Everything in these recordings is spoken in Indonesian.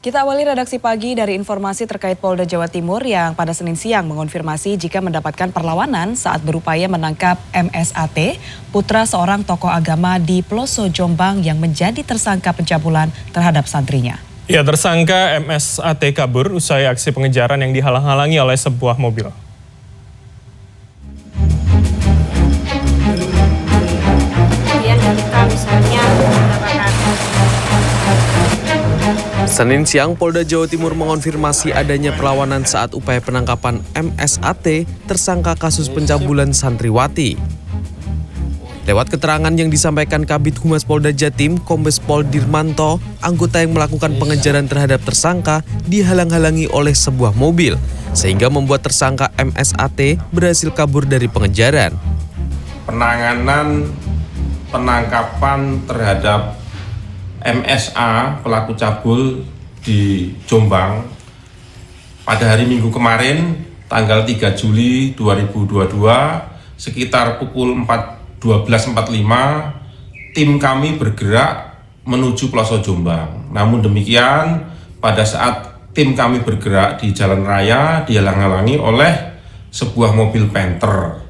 Kita awali redaksi pagi dari informasi terkait Polda Jawa Timur yang pada Senin siang mengonfirmasi jika mendapatkan perlawanan saat berupaya menangkap MSAT, putra seorang tokoh agama di Ploso Jombang yang menjadi tersangka pencabulan terhadap santrinya. Ya, tersangka MSAT kabur usai aksi pengejaran yang dihalang-halangi oleh sebuah mobil. Senin siang, Polda Jawa Timur mengonfirmasi adanya perlawanan saat upaya penangkapan MSAT, tersangka kasus pencabulan santriwati. Lewat keterangan yang disampaikan Kabid Humas Polda Jatim, Kombes Pol Dirmanto, anggota yang melakukan pengejaran terhadap tersangka dihalang-halangi oleh sebuah mobil, sehingga membuat tersangka MSAT berhasil kabur dari pengejaran. Penanganan penangkapan terhadap MSA pelaku cabul di Jombang pada hari Minggu kemarin tanggal 3 Juli 2022 sekitar pukul 12.45 tim kami bergerak menuju Ploso Jombang. Namun demikian pada saat tim kami bergerak di jalan raya dihalang-halangi oleh sebuah mobil Panther.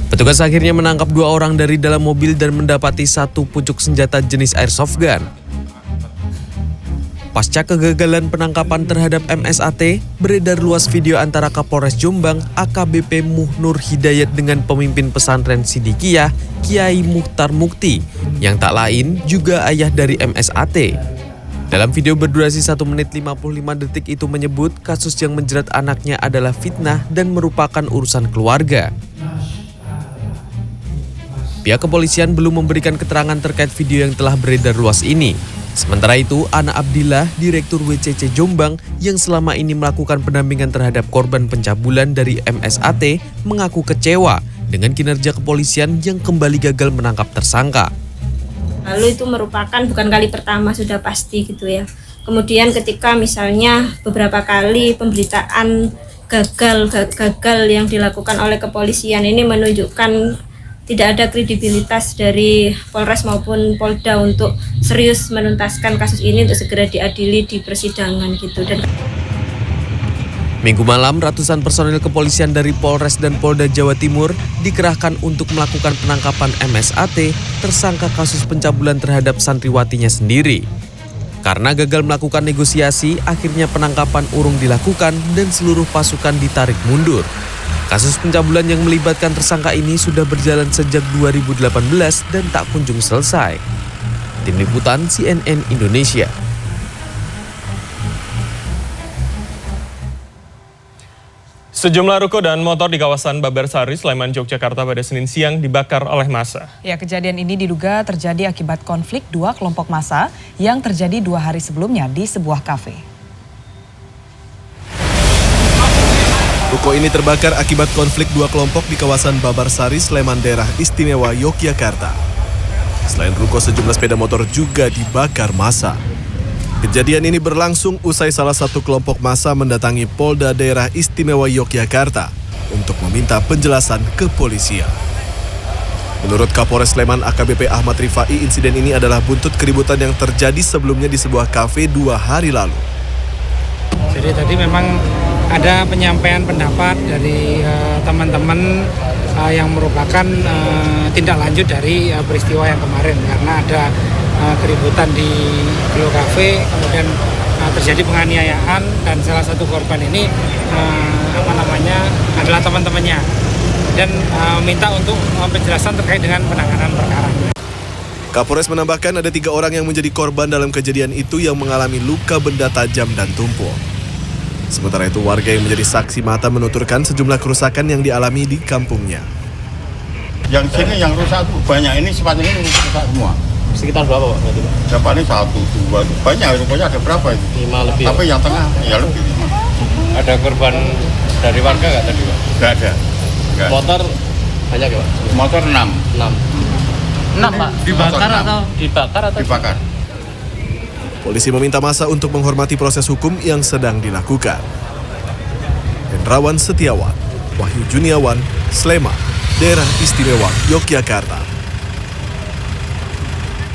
Petugas akhirnya menangkap 2 orang dari dalam mobil dan mendapati 1 pucuk senjata jenis airsoft gun. Pasca kegagalan penangkapan terhadap MSAT, beredar luas video antara Kapolres Jombang AKBP Muhnur Hidayat dengan pemimpin pesantren Sidikiyah Kiai Mukhtar Mukti, yang tak lain juga ayah dari MSAT. Dalam video berdurasi 1 menit 55 detik itu menyebut kasus yang menjerat anaknya adalah fitnah dan merupakan urusan keluarga. Pihak kepolisian belum memberikan keterangan terkait video yang telah beredar luas ini. Sementara itu, Ana Abdillah, Direktur WCC Jombang, yang selama ini melakukan pendampingan terhadap korban pencabulan dari MSAT, mengaku kecewa dengan kinerja kepolisian yang kembali gagal menangkap tersangka. Lalu itu merupakan bukan kali pertama, sudah pasti gitu ya. Kemudian ketika misalnya beberapa kali pemberitaan gagal yang dilakukan oleh kepolisian ini menunjukkan tidak ada kredibilitas dari Polres maupun Polda untuk serius menuntaskan kasus ini untuk segera diadili di persidangan gitu. Minggu malam, ratusan personil kepolisian dari Polres dan Polda Jawa Timur dikerahkan untuk melakukan penangkapan MSAT, tersangka kasus pencabulan terhadap santriwatinya sendiri. Karena gagal melakukan negosiasi, akhirnya penangkapan urung dilakukan dan seluruh pasukan ditarik mundur. Kasus pencabulan yang melibatkan tersangka ini sudah berjalan sejak 2018 dan tak kunjung selesai. Tim Liputan CNN Indonesia. Sejumlah ruko dan motor di kawasan Babarsari, Sleman, Yogyakarta pada Senin siang dibakar oleh massa. Ya, kejadian ini diduga terjadi akibat konflik 2 kelompok massa yang terjadi 2 hari sebelumnya di sebuah kafe. Ruko ini terbakar akibat konflik 2 kelompok di kawasan Babarsari, Sleman, daerah istimewa Yogyakarta. Selain ruko, sejumlah sepeda motor juga dibakar massa. Kejadian ini berlangsung usai salah satu kelompok massa mendatangi Polda daerah istimewa Yogyakarta untuk meminta penjelasan kepolisian. Menurut Kapolres Sleman AKBP Ahmad Rifai, insiden ini adalah buntut keributan yang terjadi sebelumnya di sebuah kafe 2 hari lalu. Jadi tadi memang ada penyampaian pendapat dari teman-teman yang merupakan tindak lanjut dari peristiwa yang kemarin, karena ada keributan di Glow Cafe, kemudian terjadi penganiayaan dan salah satu korban ini adalah teman-temannya dan minta untuk penjelasan terkait dengan penanganan perkara. Kapolres menambahkan ada 3 orang yang menjadi korban dalam kejadian itu yang mengalami luka benda tajam dan tumpul. Sementara itu, warga yang menjadi saksi mata menuturkan sejumlah kerusakan yang dialami di kampungnya. Yang sini yang rusak tuh banyak, ini sepatnya ini rusak semua. Sekitar berapa Pak? Berapa ini 1, 2, banyak, rupanya ada berapa itu? 5 lebih. Tapi yang tengah ya lebih 5. Ada korban dari warga nggak tadi Pak? Nggak ada. Nggak. Motor banyak ya Pak? Motor 6. 6 Pak? Dibakar. Polisi meminta massa untuk menghormati proses hukum yang sedang dilakukan. Hendrawan Setiawan, Wahyu Juniawan, Sleman, daerah istimewa Yogyakarta.